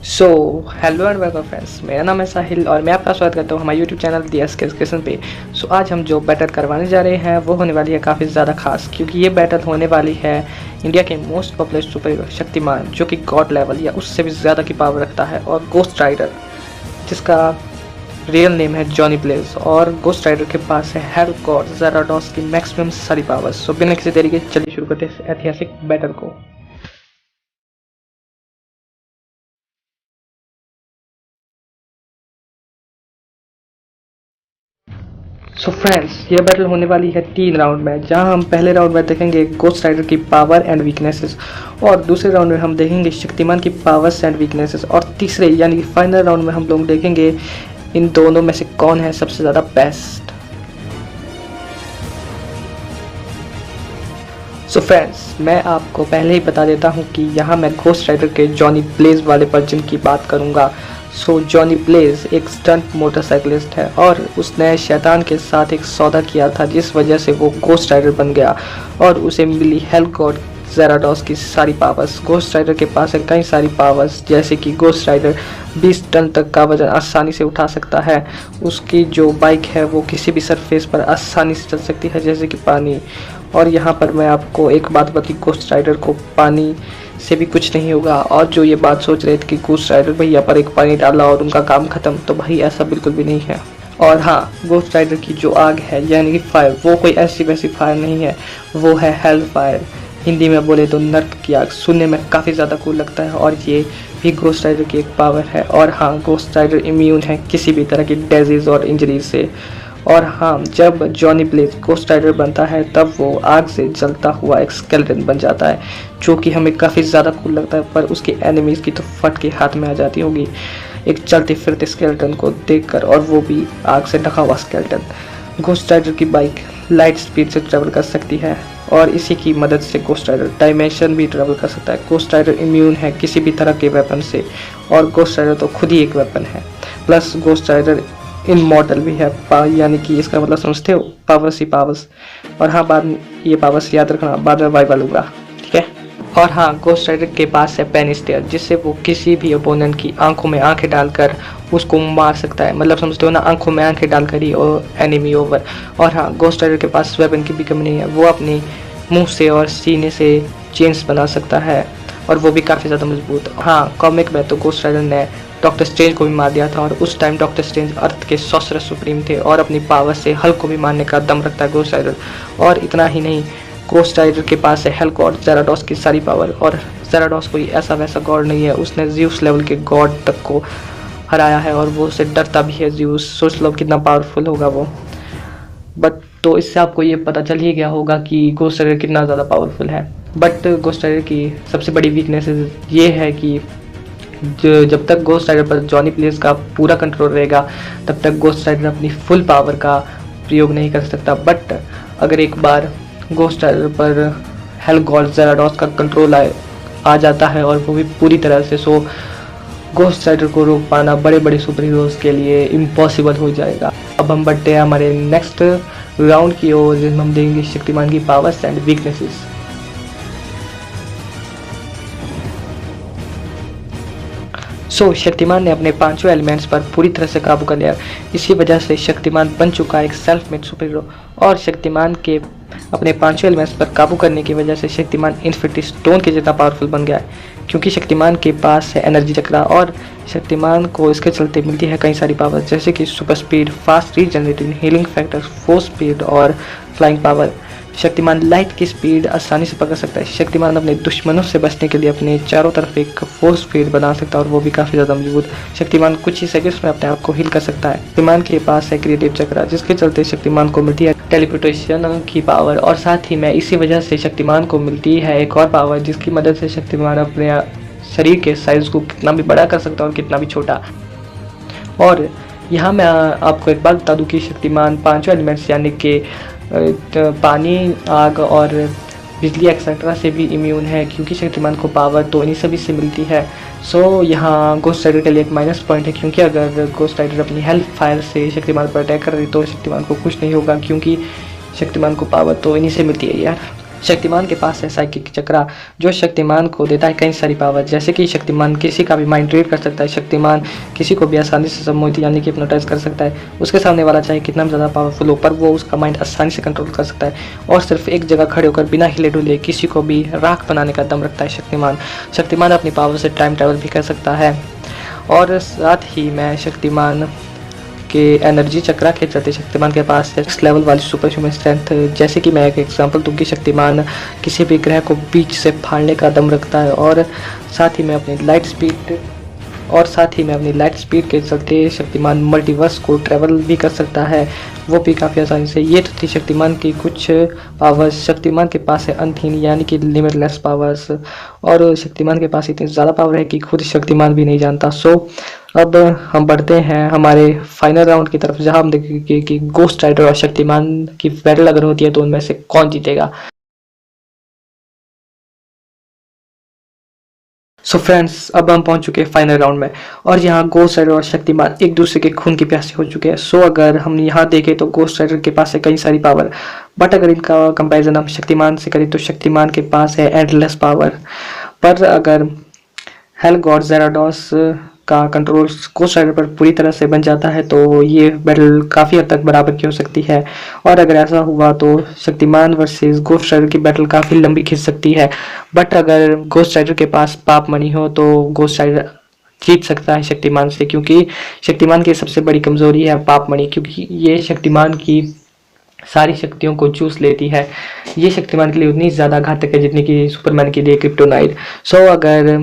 So hello and welcome friends, मेरा नाम है साहिल और मैं आपका स्वागत करता हूँ हमारे यूट्यूब चैनल दी एस के एजुकेशन पे। आज हम जो बैटल करवाने जा रहे हैं वो होने वाली है काफ़ी ज़्यादा खास, क्योंकि ये बैटल होने वाली है इंडिया के most popular super hero Shaktimaan, जो कि गॉड लेवल या उससे भी ज़्यादा की पावर रखता है, और गोस्ट राइडर जिसका रियल नेम है जॉनी ब्लेज। और गोस्ट राइडर के पास है हेल गॉड ज़ेराडॉस की मैक्सिमम सारी पावर्स। सो बिना किसी देरी के चलिए शुरू करते हैं ऐतिहासिक बैटल को। सो फ्रेंड्स, ये बैटल होने वाली है 3 राउंड में, जहां हम पहले राउंड में देखेंगे गोस्ट राइडर की पावर एंड वीकनेसेस, और दूसरे राउंड में हम देखेंगे शक्तिमान की पावर्स एंड वीकनेसेस, और तीसरे यानी कि फाइनल राउंड में हम लोग देखेंगे इन दोनों में से कौन है सबसे ज़्यादा बेस्ट। सो फ्रेंड्स, मैं आपको पहले ही बता देता हूँ कि यहाँ मैं घोस्ट राइडर के जॉनी ब्लेज वाले वर्जन की बात करूँगा। सो जॉनी ब्लेज एक स्टंट मोटरसाइकिलिस्ट है और उसने शैतान के साथ एक सौदा किया था, जिस वजह से वो घोस्ट राइडर बन गया और उसे मिली हेल गॉड ज़ेराडॉस की सारी पावर्स। घोस्ट राइडर के पास है कई सारी पावर्स, जैसे कि घोस्ट राइडर 20 टन तक का वजन आसानी से उठा सकता है। उसकी जो बाइक है वो किसी भी सरफेस पर आसानी से चल सकती है, जैसे कि पानी। और यहाँ पर मैं आपको एक बात बता, घोस्ट राइडर को पानी से भी कुछ नहीं होगा। और जो ये बात सोच रहे थे कि घोस्ट राइडर भैया पर एक पानी डाला और उनका काम खत्म, तो भाई ऐसा बिल्कुल भी नहीं है। और हाँ, घोस्ट राइडर की जो आग है यानी कि फायर, वो कोई ऐसी वैसी फायर नहीं है, वो है हेल फायर। हिंदी में बोले तो नर्क की आग। सुनने में काफ़ी ज़्यादा कूल लगता है और ये भी घोस्ट राइडर की एक पावर है। और हाँ, घोस्ट राइडर इम्यून है किसी भी तरह की डिजीज़ और इंजरी से। और हाँ, जब जॉनी ब्लेज घोस्ट राइडर बनता है तब वो आग से जलता हुआ एक स्केलेटन बन जाता है, जो कि हमें काफ़ी ज़्यादा कूल लगता है, पर उसके एनिमीज़ की तो फट के हाथ में आ जाती होगी एक चलते फिरते स्केलेटन को देखकर, और वो भी आग से ढका हुआ स्केलेटन। घोस्ट राइडर की बाइक लाइट स्पीड से ट्रेवल कर सकती है और इसी की मदद से घोस्ट राइडर डायमेंशन भी ट्रेवल कर सकता है। घोस्ट राइडर इम्यून है किसी भी तरह के वेपन से, और घोस्ट राइडर तो खुद ही एक वेपन है। प्लस घोस्ट राइडर इमॉर्टल भी है, यानी कि इसका मतलब समझते हो, पावर्स ही पावर्स। और हाँ, ये पावर्स याद रखना, बाद में वाइवल होगा, ठीक है। और हाँ, घोस्ट राइडर के पास है पेन स्टेयर, जिससे वो किसी भी ओपोनेंट की आंखों में आंखें डालकर उसको मार सकता है। मतलब समझते हो ना, आंखों में आंखें डालकर ही और एनिमी ओवर। और हाँ, घोस्ट राइडर के पास वेपन की भी कमी नहीं है, वो अपनी मुंह से और सीने से चेन्स बना सकता है, और वो भी काफ़ी ज़्यादा मजबूत। हाँ, कॉमिक में तो घोस्ट राइडर ने डॉक्टर स्ट्रेंज को भी मार दिया था, और उस टाइम डॉक्टर स्ट्रेंज अर्थ के सॉर्सरर सुप्रीम थे और अपनी पावर से हल्क को भी मारने का दम रखता है घोस्ट राइडर। और इतना ही नहीं, घोस्ट राइडर के पास है हेल गॉड ज़ेराडॉस की सारी पावर, और ज़ेराडॉस कोई ऐसा वैसा गॉड नहीं है, उसने ज़्यूस लेवल के गॉड तक को हराया है और वो उससे डरता भी है ज़्यूस। सोच लो कितना पावरफुल होगा वो। बट तो इससे आपको ये पता चल ही गया होगा कि घोस्ट राइडर कितना ज़्यादा पावरफुल है। बट घोस्ट राइडर की सबसे बड़ी वीकनेस ये है कि जब तक घोस्ट राइडर पर जॉनी ब्लेज का पूरा कंट्रोल रहेगा, तब तक घोस्ट राइडर अपनी फुल पावर का प्रयोग नहीं कर सकता। बट अगर एक बार घोस्ट राइडर पर हेल गॉड ज़ेराडॉस का कंट्रोल आ जाता है, और वो भी पूरी तरह से, सो घोस्ट राइडर को रोक पाना बड़े बड़े सुपर हीरोज़ के लिए इम्पॉसिबल हो जाएगा। अब हम बढ़ते हैं हमारे नेक्स्ट राउंड की ओर, जिसमें हम देंगे शक्तिमान की पावर्स एंड वीकनेसेस। शक्तिमान ने अपने पांचों एलिमेंट्स पर पूरी तरह से काबू कर लिया। इसी वजह से शक्तिमान बन चुका है एक सेल्फ मेड सुपर हीरो। और शक्तिमान के अपने पांचों एलिमेंट्स पर काबू करने की वजह से शक्तिमान इन्फिनिटी स्टोन के जितना पावरफुल बन गया है, क्योंकि शक्तिमान के पास है एनर्जी चक्रा, और शक्तिमान को इसके चलते मिलती है कई सारी पावर्स, जैसे कि super speed, fast regenerating, healing factor, force speed और फ्लाइंग पावर। शक्तिमान लाइट की स्पीड आसानी से पकड़ सकता है। शक्तिमान अपने दुश्मनों से बचने के लिए अपने चारों तरफ एक फोर्स फील्ड बना सकता है, और वो भी काफ़ी ज़्यादा मजबूत। शक्तिमान कुछ ही सेकंड्स में अपने आप को हील कर सकता है। शक्तिमान के पास है क्रिएटिव चक्र, जिसके चलते शक्तिमान को मिलती है टेलीपोर्टेशन की पावर, और साथ ही में इसी वजह से शक्तिमान को मिलती है एक और पावर, जिसकी मदद से शक्तिमान अपने शरीर के साइज को कितना भी बड़ा कर सकता है और कितना भी छोटा। और यहाँ मैं आपको एक बात बता दूँ कि शक्तिमान पांचों एलिमेंट्स यानी कि पानी, आग और बिजली एक्सेट्रा से भी इम्यून है, क्योंकि शक्तिमान को पावर तो इन्हीं सभी से मिलती है। यहाँ घोस्ट राइडर के लिए एक माइनस पॉइंट है, क्योंकि अगर घोस्ट राइडर अपनी हेल्थ फायर से शक्तिमान पर अटैक कर रही तो शक्तिमान को कुछ नहीं होगा, क्योंकि शक्तिमान को पावर तो इन्हीं से मिलती है यार। शक्तिमान के पास है साइकिक चक्रा, जो शक्तिमान को देता है कई सारी पावर, जैसे कि शक्तिमान किसी का भी माइंड रीड कर सकता है, शक्तिमान किसी को भी आसानी से सम्मोहित यानी कि हिप्नोटाइज कर सकता है। उसके सामने वाला चाहे कितना भी ज़्यादा पावरफुल हो, पर वो उसका माइंड आसानी से कंट्रोल कर सकता है। और सिर्फ एक जगह खड़े होकर बिना हिले डुले किसी को भी राख बनाने का दम रखता है शक्तिमान। शक्तिमान अपनी पावर से टाइम ट्रैवल भी कर सकता है। और साथ ही मैं शक्तिमान के एनर्जी चक्रा के चलते शक्तिमान के पास नेक्स्ट लेवल वाली सुपर ह्यूमन स्ट्रेंथ, जैसे कि मैं एक एग्जांपल दूंगी, शक्तिमान किसी भी ग्रह को बीच से फाड़ने का दम रखता है। और साथ ही मैं अपनी लाइट स्पीड के चलते शक्तिमान मल्टीवर्स को ट्रैवल भी कर सकता है, वो भी काफ़ी आसानी से। ये तो थी शक्तिमान की कुछ पावर्स। शक्तिमान के पास है अनथीन यानी कि लिमिटलेस पावर्स, और शक्तिमान के पास इतनी ज़्यादा पावर है कि खुद शक्तिमान भी नहीं जानता। सो अब हम बढ़ते हैं हमारे फाइनल राउंड की तरफ, जहां हम देखेंगे कि गोस्ट राइडर और शक्तिमान की बैटल अगर होती है तो उनमें से कौन जीतेगा। सो फ्रेंड्स, अब हम पहुंच चुके हैं फाइनल राउंड में, और यहाँ गोस्ट राइडर और शक्तिमान एक दूसरे के खून के प्यासे हो चुके हैं। सो अगर हम यहाँ देखें तो गोस्ट राइडर के पास है कई सारी पावर, बट अगर इनका कंपैरिजन हम शक्तिमान से करें तो शक्तिमान के पास है एंडलेस पावर। पर अगर हेल गॉड ज़ेराडोस का कंट्रोल गोस्ट राइडर पर पूरी तरह से बन जाता है तो ये बैटल काफ़ी हद तक बराबर की हो सकती है। और अगर ऐसा हुआ तो शक्तिमान वर्सेस गोस्ट राइडर की बैटल काफ़ी लंबी खिंच सकती है। बट अगर गोस्ट राइडर के पास पाप मणि हो तो गोस्ट राइडर जीत सकता है शक्तिमान से, क्योंकि शक्तिमान की सबसे बड़ी कमजोरी है पाप मणि, क्योंकि ये शक्तिमान की सारी शक्तियों को चूस लेती है। ये शक्तिमान के लिए उतनी ज़्यादा घातक है जितनी कि सुपरमैन के लिए क्रिप्टोनाइट। सो अगर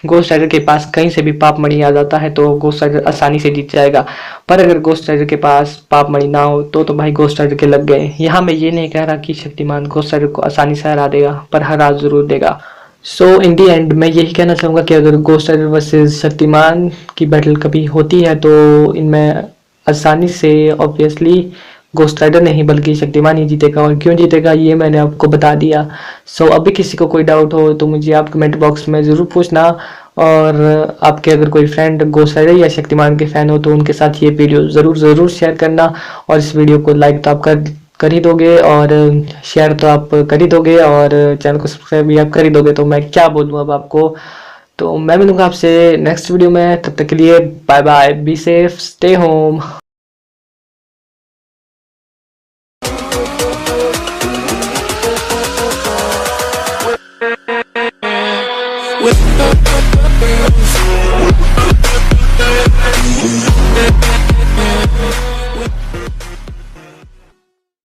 गोस्ट राइडर के पास कहीं से भी पाप मणि आ जाता है तो गोस्ट राइडर आसानी से जीत जाएगा। पर अगर गोस्ट राइडर के पास पाप मणि ना हो तो भाई गोस्ट राइडर के लग गए। यहाँ मैं ये नहीं कह रहा कि शक्तिमान गोस्ट राइडर को आसानी से हरा देगा, पर हरा जरूर देगा। सो इन दी एंड मैं यही कहना चाहूँगा कि अगर गोस्ट राइडर वर्सेस शक्तिमान की बैटल कभी होती है तो इनमें आसानी से ऑब्वियसली गोस्ट राइडर नहीं बल्कि शक्तिमान ही जीतेगा। और क्यों जीतेगा ये मैंने आपको बता दिया। सो अभी किसी को कोई डाउट हो तो मुझे आप कमेंट बॉक्स में ज़रूर पूछना, और आपके अगर कोई फ्रेंड गोस्ट राइडर या शक्तिमान के फैन हो तो उनके साथ ये वीडियो ज़रूर शेयर करना। और इस वीडियो को लाइक तो आप कर ही दोगे, और शेयर तो आप कर ही दोगे, और चैनल को सब्सक्राइब भी आप कर ही दोगे। तो मैं क्या बोलूँ अब आपको। तो मैं मिलूंगा आपसे नेक्स्ट वीडियो में, तब तक के लिए bye bye, be safe, stay home.